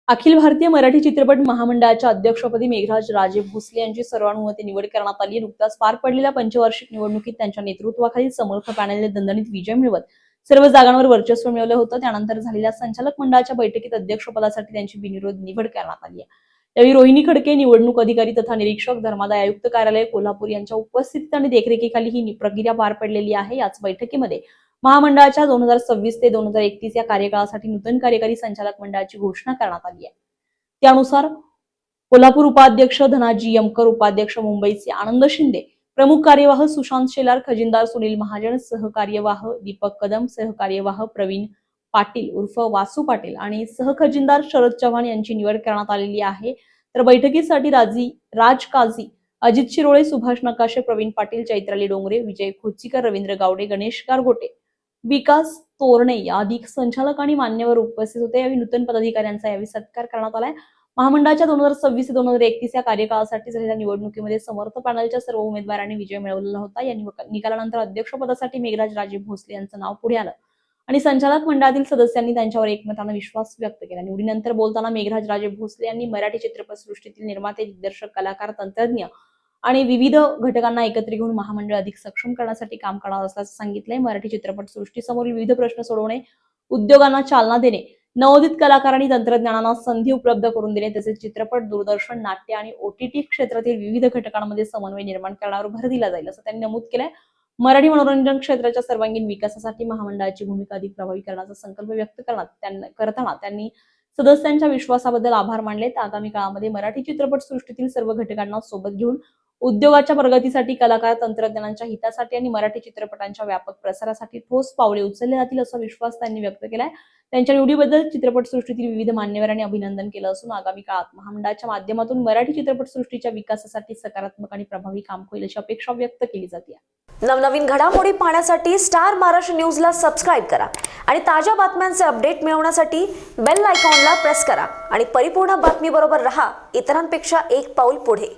अखिल भारतीय मराठी चित्रपट महामंडळाच्या अध्यक्षपदी मेघराज राजे भोसले यांची सर्वानुमते निवड करण्यात आली. नुकताच पार पडलेल्या पंचवार्षिक निवडणुकीत त्यांच्या नेतृत्वाखालील समर्थ पॅनलने दणदणीत विजय मिळवत सर्व जागांवर वर्चस्व मिळवलं होतं. त्यानंतर झालेल्या संचालक मंडळाच्या बैठकीत अध्यक्षपदासाठी त्यांची बिनविरोध निवड करण्यात आली आहे. यावेळी रोहिणी खडके, निवडणूक अधिकारी तथा निरीक्षक, धर्मादाय आयुक्त कार्यालय कोल्हापूर यांच्या उपस्थितीत आणि देखरेखीखाली ही प्रक्रिया पार पडलेली आहे. याच बैठकीमध्ये महामंडळाच्या 2026 ते 2031 या कार्यकाळासाठी नूतन कार्यकारी संचालक मंडळाची घोषणा करण्यात आली आहे. त्यानुसार कोल्हापूर उपाध्यक्ष धनाजी यमकर, उपाध्यक्ष मुंबईचे आनंद शिंदे, प्रमुख कार्यवाह सुशांत शेलार, खजिनदार सुनील महाजन, सहकार्यवाह दीपक कदम, सहकार्यवाह प्रवीण पाटील उर्फ वासू पाटील आणि सहखजिनदार शरद चव्हाण यांची निवड करण्यात आलेली आहे. तर बैठकीसाठी राज काझी, अजित शिरोळे, सुभाष नकाशे, प्रवीण पाटील, चैत्राली डोंगरे, विजय खोचीकर, रवींद्र गावडे, गणेश गारगोटे, विकास तोरणे अधिक संचालक आणि मान्यवर उपस्थित होते. यावेळी नूतन पदाधिकाऱ्यांचा यावेळी सत्कार करण्यात आलाय. महामंडळाच्या 2026 ते 2031 या कार्यकाळासाठी झालेल्या निवडणुकीमध्ये समर्थ पॅनलच्या सर्व उमेदवारांनी विजय मिळवलेला होता. या निकालानंतर अध्यक्षपदासाठी मेघराज राजे भोसले यांचं नाव पुढे आलं आणि संचालक मंडळातील सदस्यांनी त्यांच्यावर एकमताने विश्वास व्यक्त केला. निवडीनंतर बोलताना मेघराज राजे भोसले यांनी मराठी चित्रपटसृष्टीतील निर्माते, दिग्दर्शक, कलाकार, तंत्रज्ञ आणि विविध घटकांना एकत्र घेऊन महामंडळ अधिक सक्षम करण्यासाठी काम करणार असल्याचं सांगितलंय. मराठी चित्रपटसृष्टीसमोरील विविध प्रश्न सोडवणे, उद्योगांना चालना देणे, नवोदित कलाकार आणि तंत्रज्ञानांना संधी उपलब्ध करून देणे, तसेच चित्रपट, दूरदर्शन, नाट्य आणि OTT क्षेत्रातील विविध घटकांमध्ये समन्वय निर्माण करण्यावर भर दिला जाईल असं त्यांनी नमूद केलंय. मराठी मनोरंजन क्षेत्राच्या सर्वांगीण विकासासाठी महामंडळाची भूमिका अधिक प्रभावी करण्याचा संकल्प व्यक्त करताना त्यांनी सदस्यांच्या विश्वासाबद्दल आभार मानले. आगामी काळामध्ये मराठी चित्रपटसृष्टीतील सर्व घटकांना सोबत घेऊन उद्योगाच्या प्रगतीसाठी, कलाकार, तंत्रज्ञानाच्या हितासाठी आणि मराठी चित्रपटांच्या व्यापक प्रसारासाठी ठोस पावले उचलले जातील असा विश्वास त्यांनी व्यक्त केलाय. त्यांच्या निवडीबद्दल चित्रपटसृष्टीतील विविध मान्यवरांनी अभिनंदन केलं असून आगामी काळात महामंडळाच्या माध्यमातून मराठी चित्रपटसृष्टीच्या विकासासाठी सकारात्मक आणि प्रभावी काम होईल अशी अपेक्षा व्यक्त केली जाते. नवनवीन घडामोडी पाहण्यासाठी स्टार महाराष्ट्र न्यूजला सबस्क्राईब करा आणि ताज्या बातम्यांचे अपडेट मिळवण्यासाठी बेल आयकॉनला प्रेस करा आणि परिपूर्ण बातमीबरोबर रहा, इतरांपेक्षा एक पाऊल पुढे.